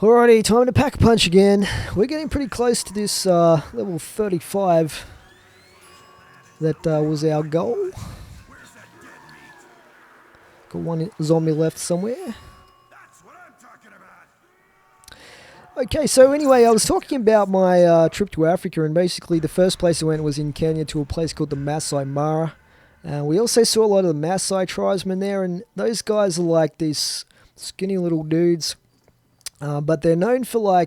Alrighty, time to pack a punch again. We're getting pretty close to this level 35. That was our goal. Got one zombie left somewhere. Okay, so anyway, I was talking about my trip to Africa, and basically the first place I went was in Kenya to a place called the Masai Mara. We also saw a lot of the Masai tribesmen there, and those guys are like these skinny little dudes. But they're known for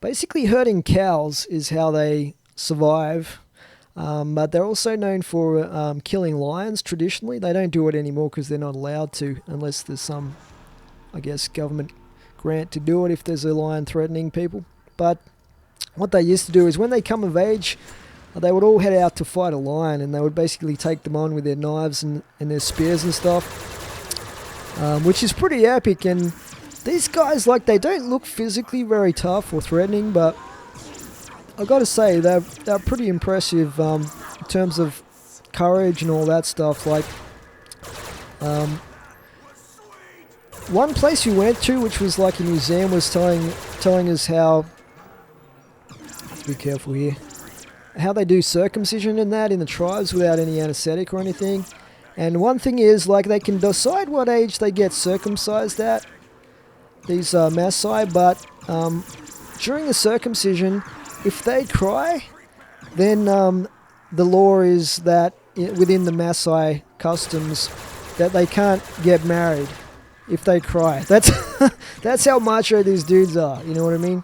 basically herding cows is how they survive. But they're also known for killing lions traditionally. They don't do it anymore because they're not allowed to unless there's some, I guess, government grant to do it if there's a lion threatening people. But what they used to do is when they come of age, they would all head out to fight a lion, and they would basically take them on with their knives and their spears and stuff. Which is pretty epic, and these guys, like, they don't look physically very tough or threatening, but I've got to say, they're pretty impressive in terms of courage and all that stuff. Like, one place we went to, which was like a museum, was telling us how, be careful here, how they do circumcision and that in the tribes without any anesthetic or anything. And one thing is, like, they can decide what age they get circumcised at, these Maasai, but during the circumcision, if they cry, then the law is that within the Maasai customs that they can't get married if they cry. That's how macho these dudes are, you know what I mean?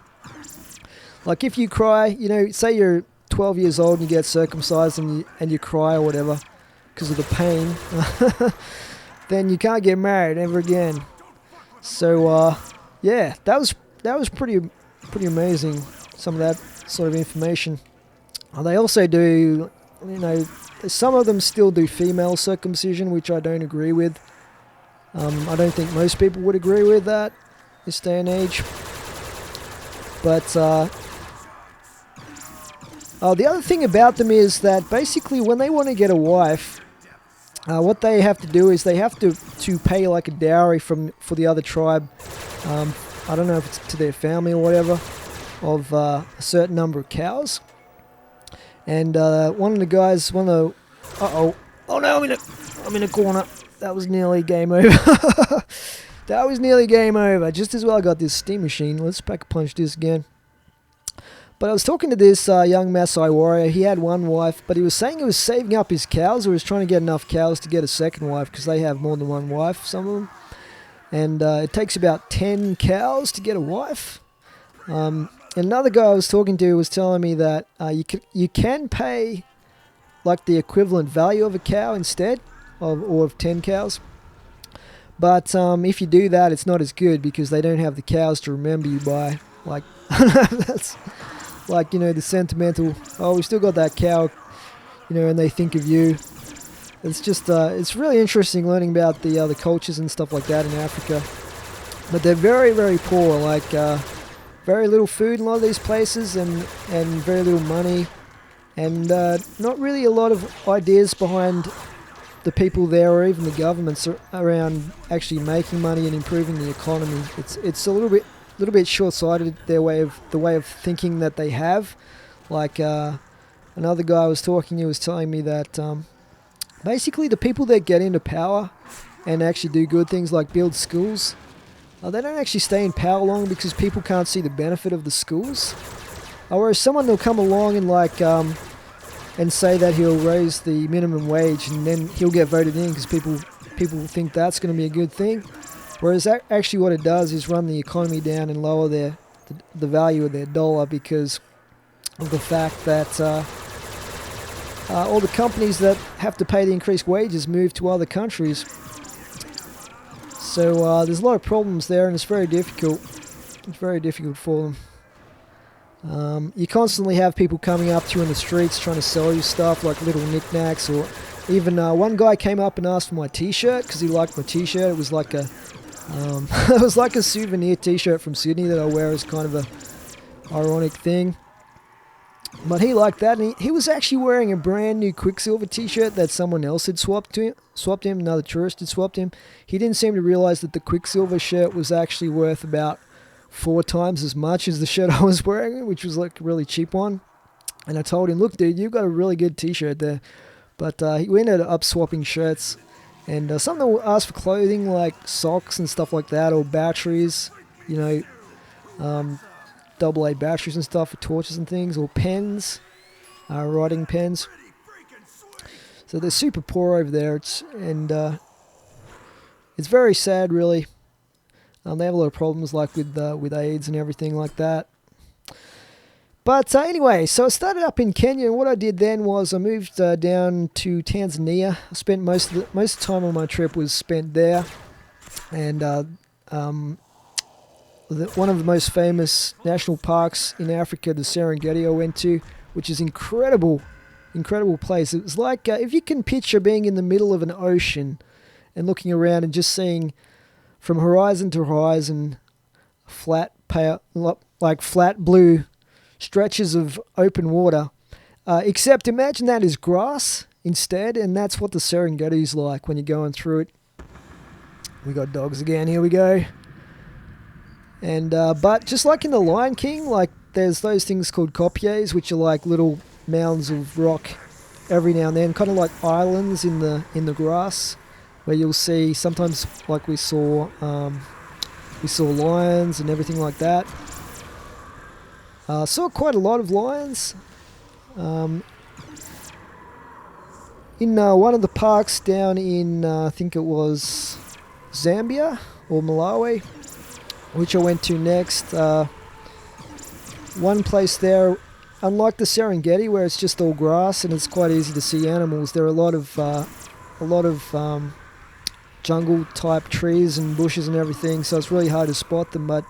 Like, if you cry, you know, say you're 12 years old and you get circumcised and you cry or whatever, because of the pain, then you can't get married ever again. So yeah, that was pretty amazing. Some of that sort of information. They also do, you know, some of them still do female circumcision, which I don't agree with. I don't think most people would agree with that this day and age. But the other thing about them is that basically when they want to get a wife, what they have to do is they have to pay like a dowry for the other tribe. I don't know if it's to their family or whatever, of a certain number of cows. And one of the guys, oh no, I'm in a corner. That was nearly game over. That was nearly game over. Just as well I got this steam machine. Let's pack a punch this again. But I was talking to this young Maasai warrior. He had one wife, but he was saying he was saving up his cows, or he was trying to get enough cows to get a second wife, because they have more than one wife, some of them. And it takes about 10 cows to get a wife. Another guy I was talking to was telling me that you can pay like the equivalent value of a cow instead, of 10 cows. But if you do that, it's not as good, because they don't have the cows to remember you by. Like, that's... like, you know, the sentimental, oh, we still got that cow, you know, and they think of you. It's just, it's really interesting learning about the other cultures and stuff like that in Africa. But they're very, very poor, like, very little food in a lot of these places, and very little money, and not really a lot of ideas behind the people there, or even the governments around actually making money and improving the economy. It's a little bit short-sighted, the way of thinking that they have. Like another guy I was talking to was telling me that basically the people that get into power and actually do good things like build schools, they don't actually stay in power long, because people can't see the benefit of the schools. Whereas someone will come along and like and say that he'll raise the minimum wage, and then he'll get voted in because people think that's going to be a good thing. Whereas actually what it does is run the economy down and lower the value of their dollar, because of the fact that all the companies that have to pay the increased wages move to other countries. So there's a lot of problems there, and it's very difficult. It's very difficult for them. You constantly have people coming up to you in the streets trying to sell you stuff, like little knickknacks, or even one guy came up and asked for my t-shirt because he liked my t-shirt. It was like a it was like a souvenir t-shirt from Sydney that I wear as kind of a ironic thing. But he liked that, and he was actually wearing a brand new Quicksilver t-shirt that someone else had swapped him, another tourist had swapped him. He didn't seem to realize that the Quicksilver shirt was actually worth about 4 times as much as the shirt I was wearing, which was like a really cheap one. And I told him, look, dude, you've got a really good t-shirt there. But we ended up swapping shirts. And some of them asked for clothing like socks and stuff like that, or batteries, you know, AA batteries and stuff for torches and things, or pens, writing pens. So they're super poor over there, it's very sad, really. They have a lot of problems, like with AIDS and everything like that. But anyway, so I started up in Kenya, and what I did then was I moved down to Tanzania. I spent most of the time on my trip was spent there, and one of the most famous national parks in Africa, the Serengeti, I went to, which is incredible place. It was like if you can picture being in the middle of an ocean and looking around and just seeing from horizon to horizon flat blue stretches of open water, except imagine that is grass instead, and that's what the Serengeti is like when you're going through it. We got dogs again, here we go. And but just like in The Lion King, like there's those things called kopies, which are like little mounds of rock every now and then, kind of like islands in the grass, where you'll see sometimes, like we saw lions and everything like that. Saw quite a lot of lions. In one of the parks down in, I think it was Zambia or Malawi, which I went to next. One place there, unlike the Serengeti, where it's just all grass and it's quite easy to see animals, there are a lot of jungle type trees and bushes and everything, so it's really hard to spot them. But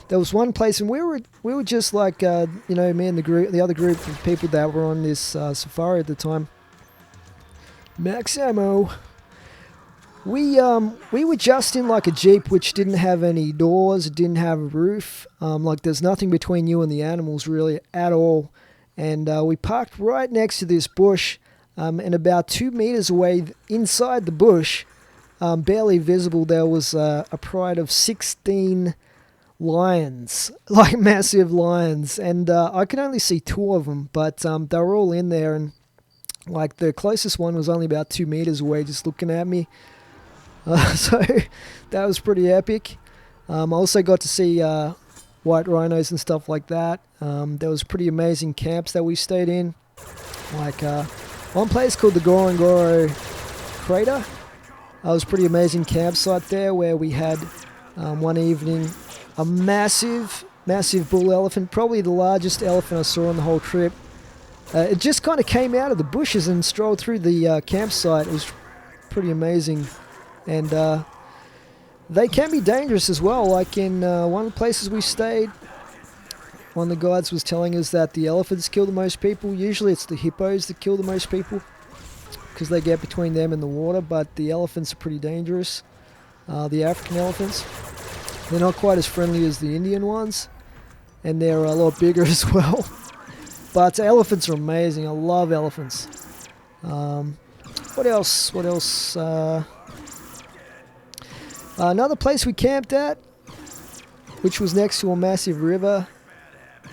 there was one place, and we were just like me and the other group of people that were on this safari at the time. Max ammo. We were just in like a Jeep which didn't have any doors, it didn't have a roof. Like there's nothing between you and the animals really at all. And we parked right next to this bush, and about 2 meters away inside the bush, barely visible, there was a pride of 16 lions, like massive lions, and I could only see 2 of them, but they were all in there, and like the closest one was only about 2 meters away, just looking at me. So that was pretty epic. I also got to see white rhinos and stuff like that. There was pretty amazing camps that we stayed in, like one place called the Ngorongoro Crater. It was a pretty amazing campsite there, where we had one evening a massive bull elephant, probably the largest elephant I saw on the whole trip. It just kind of came out of the bushes and strolled through the campsite. It was pretty amazing. And they can be dangerous as well. Like in one of the places we stayed, one of the guides was telling us that the elephants kill the most people. Usually it's the hippos that kill the most people, because they get between them and the water, but the elephants are pretty dangerous. The African elephants. They're not quite as friendly as the Indian ones, and they're a lot bigger as well. But elephants are amazing. I love elephants. What else? Another place we camped at, which was next to a massive river,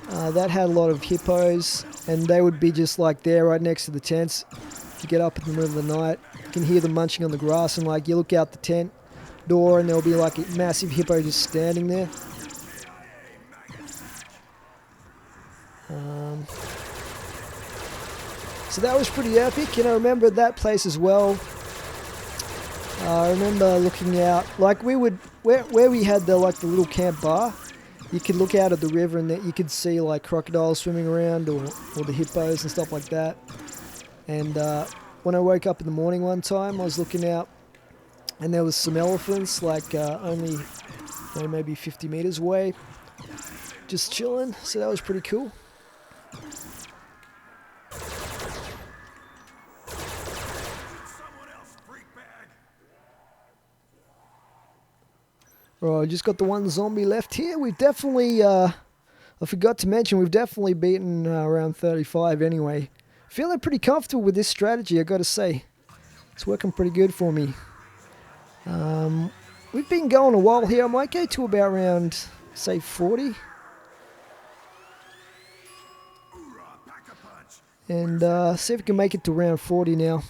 that had a lot of hippos, and they would be just like there right next to the tents. You get up in the middle of the night, you can hear them munching on the grass, and like you look out the tent door and there'll be like a massive hippo just standing there. So that was pretty epic, and I remember that place as well. I remember looking out, like we would, where we had the little camp bar, you could look out at the river and you could see like crocodiles swimming around, or the hippos and stuff like that. And when I woke up in the morning one time, I was looking out, and there was some elephants, like only maybe 50 meters away, just chilling. So that was pretty cool. Right, just got the one zombie left here. We've definitely, I I forgot to mention we've definitely beaten around 35 anyway. Feeling pretty comfortable with this strategy, I gotta say. It's working pretty good for me. We've been going a while here. I might go to about around, say, 40. And see if we can make it to round 40 now.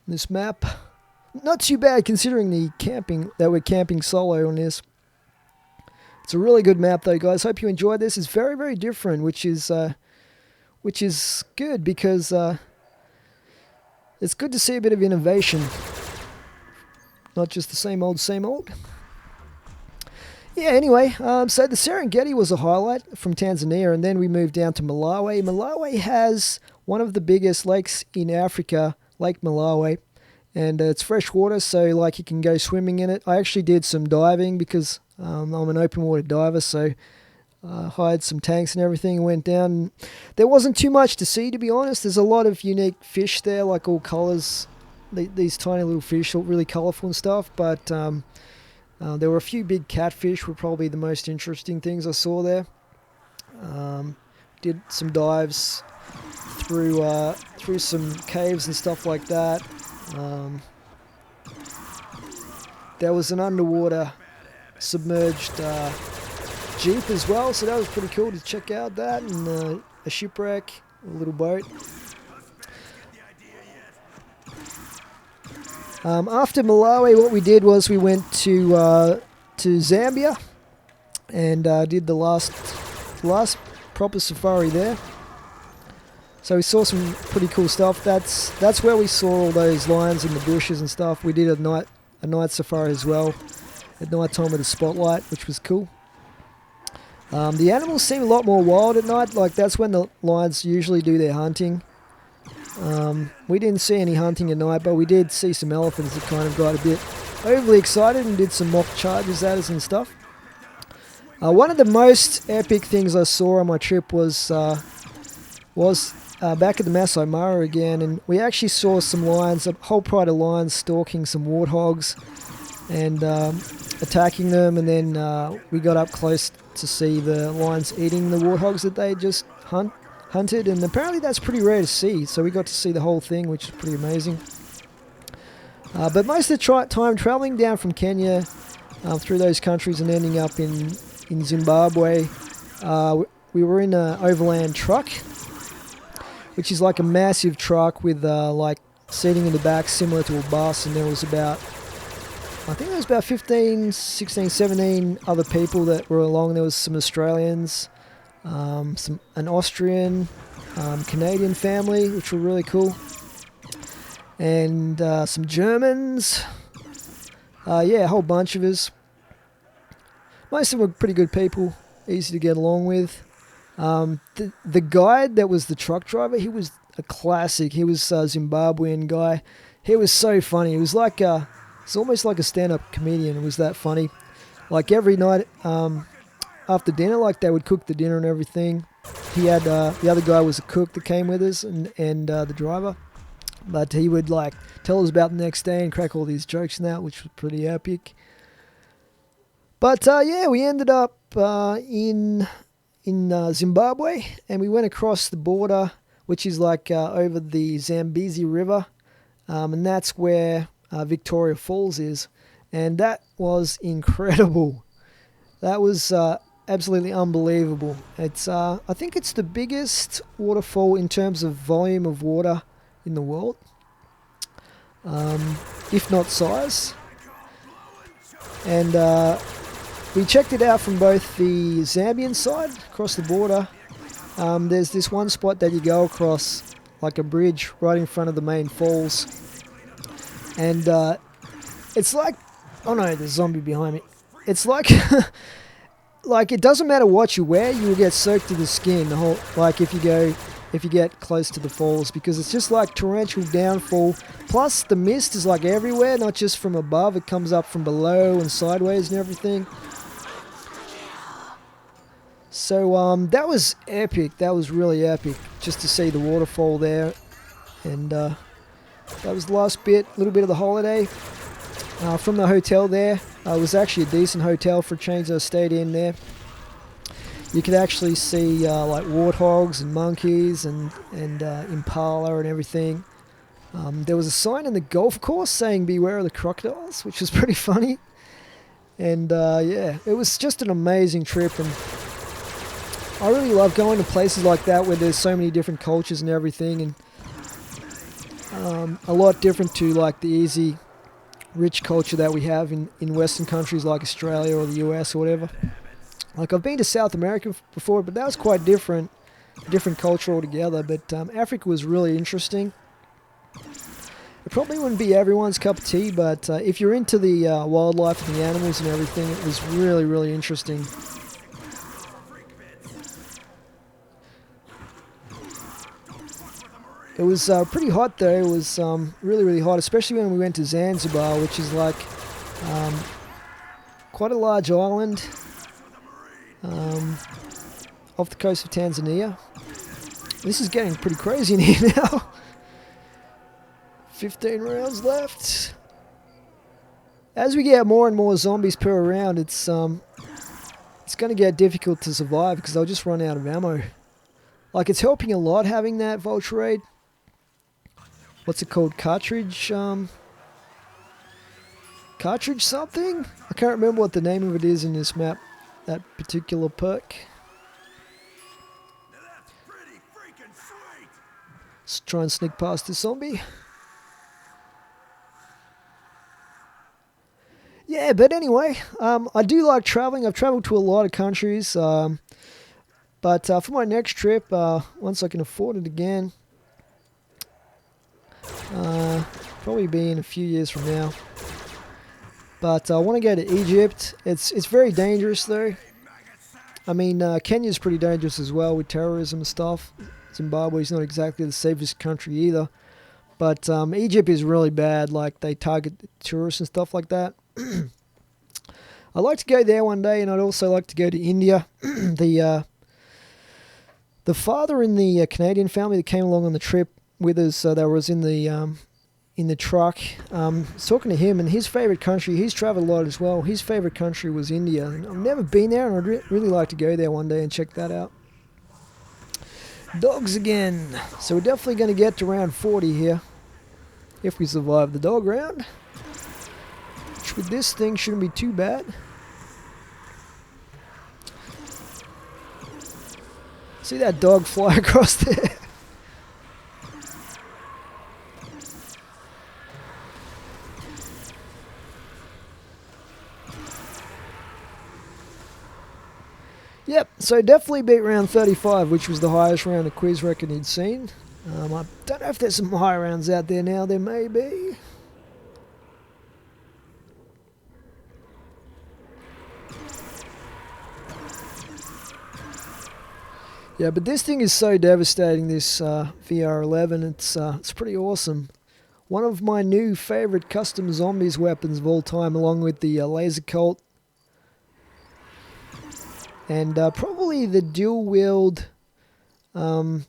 This map, not too bad considering the camping, that we're camping solo on this. It's a really good map though, guys. Hope you enjoyed this. It's very, very different, which is good because it's good to see a bit of innovation. Not just the same old, same old. Yeah, anyway, so the Serengeti was a highlight from Tanzania, and then we moved down to Malawi. Malawi has one of the biggest lakes in Africa, Lake Malawi, and it's fresh water, so like you can go swimming in it. I actually did some diving because I'm an open water diver, so hired some tanks and everything and went down. There wasn't too much to see, to be honest. There's a lot of unique fish there, like all colours. These tiny little fish look really colourful and stuff, but there were a few big catfish were probably the most interesting things I saw there. Did some dives through some caves and stuff like that. There was an underwater submerged jeep as well, so that was pretty cool to check out that, and a shipwreck, a little boat. After Malawi, what we did was we went to Zambia and did the last proper safari there. So we saw some pretty cool stuff. That's where we saw all those lions in the bushes and stuff. We did a night safari as well at night time with a spotlight, which was cool. The animals seem a lot more wild at night. Like that's when the lions usually do their hunting. We didn't see any hunting at night, but we did see some elephants that kind of got a bit overly excited and did some mock charges at us and stuff. One of the most epic things I saw on my trip was back at the Masai Mara again, and we actually saw some lions, a whole pride of lions stalking some warthogs and attacking them, and then we got up close to see the lions eating the warthogs that they just hunted, and apparently that's pretty rare to see, so we got to see the whole thing, which is pretty amazing. But most of the time traveling down from Kenya through those countries and ending up in Zimbabwe, we were in an overland truck, which is like a massive truck with like seating in the back similar to a bus, and there was about 15, 16, 17 other people that were along. There was some Australians, an Austrian, Canadian family, which were really cool, and some Germans. Yeah, a whole bunch of us. Most of them were pretty good people, easy to get along with. The guy that was the truck driver, he was a classic. He was a Zimbabwean guy. He was so funny. He was like it's almost like a stand-up comedian. It was that funny. Like every night after dinner, like they would cook the dinner and everything. He had the other guy was a cook that came with us, and the driver. But he would like tell us about the next day and crack all these jokes and that, which was pretty epic. But yeah, we ended up in Zimbabwe, and we went across the border, which is like over the Zambezi River, and that's where Victoria Falls is, and that was incredible. That was absolutely unbelievable. It's I think it's the biggest waterfall in terms of volume of water in the world, if not size. And we checked it out from both the Zambian side, across the border. There's this one spot that you go across, like a bridge, right in front of the main falls. And it's like, oh no, there's a zombie behind me. It's like, like it doesn't matter what you wear, you will get soaked to the skin. The whole, like if you get close to the falls, because it's just like torrential downfall. Plus the mist is like everywhere, not just from above. It comes up from below and sideways and everything. So that was epic. That was really epic, just to see the waterfall there. And that was the last bit, a little bit of the holiday. From the hotel there, it was actually a decent hotel for a change. I stayed in there. you could actually see like warthogs and monkeys and impala and everything. There was a sign in the golf course saying "Beware of the crocodiles," which was pretty funny. And yeah, it was just an amazing trip, and I really love going to places like that where there's so many different cultures and everything, and a lot different to like the easy, rich culture that we have in Western countries like Australia or the US or whatever. Like I've been to South America before, but that was quite different culture altogether. But Africa was really interesting. It probably wouldn't be everyone's cup of tea, but if you're into the wildlife and the animals and everything, it was really, really interesting. It was pretty hot though. It was really, really hot, especially when we went to Zanzibar, which is like quite a large island off the coast of Tanzania. This is getting pretty crazy in here now. 15 rounds left. As we get more and more zombies per round, it's going to get difficult to survive because I'll just run out of ammo. Like, it's helping a lot having that vulture raid. What's it called? Cartridge something? I can't remember what the name of it is in this map. That particular perk. Let's try and sneak past this zombie. Yeah, but anyway, I do like traveling. I've traveled to a lot of countries. But for my next trip, once I can afford it again, probably be in a few years from now. But I want to go to Egypt. It's very dangerous though. I mean, Kenya's pretty dangerous as well with terrorism and stuff. Zimbabwe's not exactly the safest country either. But Egypt is really bad. Like, they target tourists and stuff like that. I'd like to go there one day, and I'd also like to go to India. The father in the Canadian family that came along on the trip with us, that was in the truck, was talking to him, and his favourite country, he's travelled a lot as well, his favourite country was India. And I've never been there, and I'd really like to go there one day and check that out. Dogs again. So we're definitely going to get to round 40 here, if we survive the dog round. Which with this thing shouldn't be too bad. See that dog fly across there? Yep, so definitely beat round 35, which was the highest round of Quizz record he'd seen. I don't know if there's some high rounds out there now, there may be. Yeah, but this thing is so devastating, this VR11, it's pretty awesome. One of my new favourite custom zombies weapons of all time, along with the laser Colt. And probably the dual-wield ray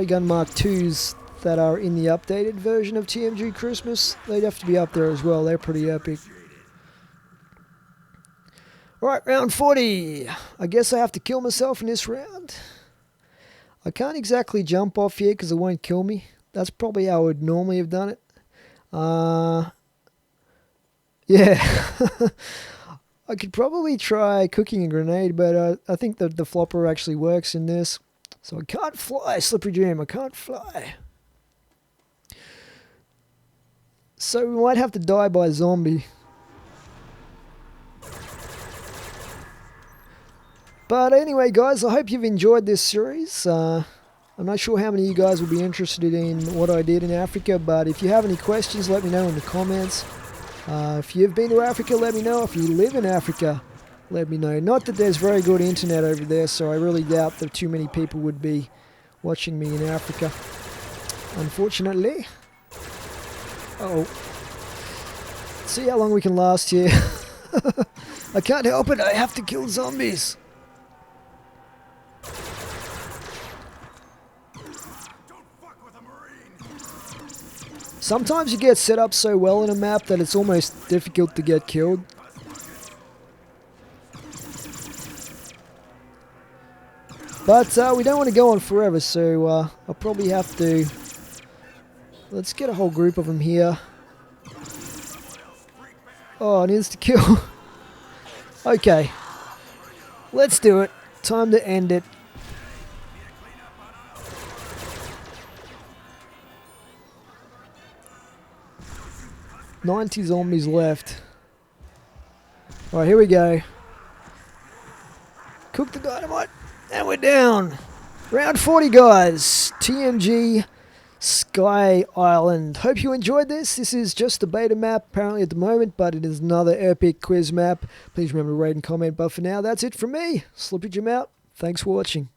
gun Mark IIs that are in the updated version of TMG Christmas. They'd have to be up there as well, they're pretty epic. Alright, round 40. I guess I have to kill myself in this round. I can't exactly jump off here because it won't kill me. That's probably how I would normally have done it. Yeah. I could probably try cooking a grenade, but I think that the flopper actually works in this. So I can't fly, Slippery Jim, I can't fly. So we might have to die by zombie. But anyway, guys, I hope you've enjoyed this series. I'm not sure how many of you guys will be interested in what I did in Africa, but if you have any questions, let me know in the comments. If you've been to Africa, let me know. If you live in Africa, let me know. Not that there's very good internet over there, so I really doubt that too many people would be watching me in Africa, unfortunately. Uh-oh. See how long we can last here. I can't help it, I have to kill zombies. Sometimes you get set up so well in a map that it's almost difficult to get killed. But we don't want to go on forever, so I'll probably have to... Let's get a whole group of them here. Oh, an insta-kill. Okay. Let's do it. Time to end it. "90 zombies left." Alright, here we go. Cook the dynamite. And we're down. Round 40, guys. TMG Skyland. Hope you enjoyed this. This is just a beta map apparently at the moment, but it is another epic quiz map. Please remember to rate and comment. But for now, that's it from me. Slippage him out. Thanks for watching.